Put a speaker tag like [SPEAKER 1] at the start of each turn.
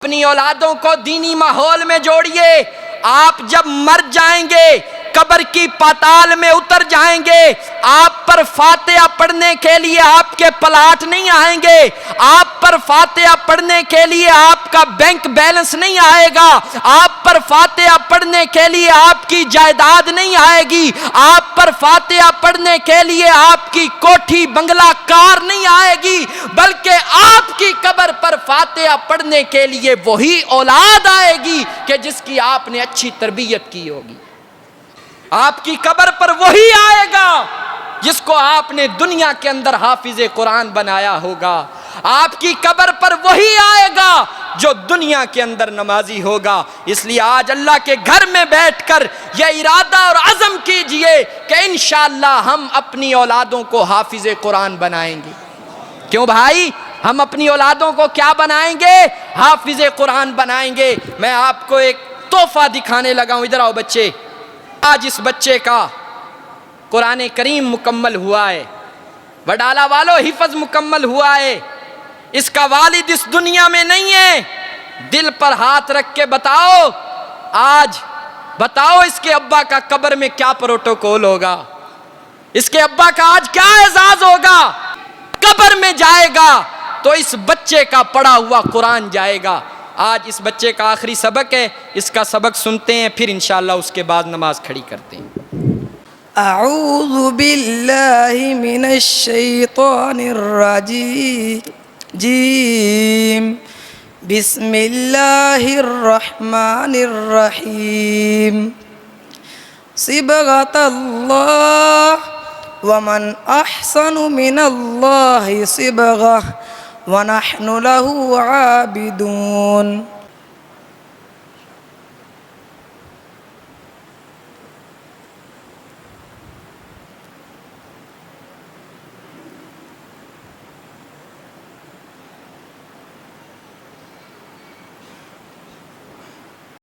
[SPEAKER 1] اپنی اولادوں کو دینی ماحول میں جوڑیے۔ آپ جب مر جائیں گے، قبر کی پاتال میں اتر جائیں گے، آپ پر فاتحہ پڑھنے کے لیے آپ کے پلاٹ نہیں آئیں گے، آپ پر فاتحہ پڑھنے کے لیے آپ کا بینک بیلنس نہیں آئے گا، آپ پر فاتحہ پڑھنے کے لیے آپ کی جائیداد نہیں آئے گی، آپ پر فاتحہ پڑھنے کے لیے آپ کی کوٹھی بنگلہ کار نہیں آئے گی، بلکہ آپ کی قبر پر فاتحہ پڑھنے کے لیے وہی اولاد آئے گی کہ جس کی آپ نے اچھی تربیت کی ہوگی۔ آپ کی قبر پر وہی آئے گا جس کو آپ نے دنیا کے اندر حافظ قرآن بنایا ہوگا، آپ کی قبر پر وہی آئے گا جو دنیا کے اندر نمازی ہوگا۔ اس لیے آج اللہ کے گھر میں بیٹھ کر یہ ارادہ اور عزم کیجئے کہ انشاءاللہ ہم اپنی اولادوں کو حافظ قرآن بنائیں گے۔ کیوں بھائی؟ ہم اپنی اولادوں کو کیا بنائیں گے؟ حافظ قرآن بنائیں گے۔ میں آپ کو ایک تحفہ دکھانے لگا ہوں، ادھر آؤ بچے۔ آج اس بچے کا قرآن کریم مکمل ہوا ہے، وڈالہ والو حفظ مکمل ہوا ہے، اس کا والد اس دنیا میں نہیں ہے۔ دل پر ہاتھ رکھ کے بتاؤ، آج بتاؤ اس کے ابا کا قبر میں کیا پروٹوکول ہوگا، اس کے ابا کا آج کیا اعزاز ہوگا؟ قبر میں جائے گا تو اس بچے کا پڑھا ہوا قرآن جائے گا۔ آج اس بچے کا آخری سبق ہے، اس کا سبق سنتے ہیں، پھر انشاءاللہ اس کے بعد نماز کھڑی کرتے ہیں۔
[SPEAKER 2] اعوذ باللہ من الشیطان الرجیم، بسم اللہ الرحمن الرحیم، صبغۃ اللہ ومن احسن من اللہ صبغہ ونحن له عابدون۔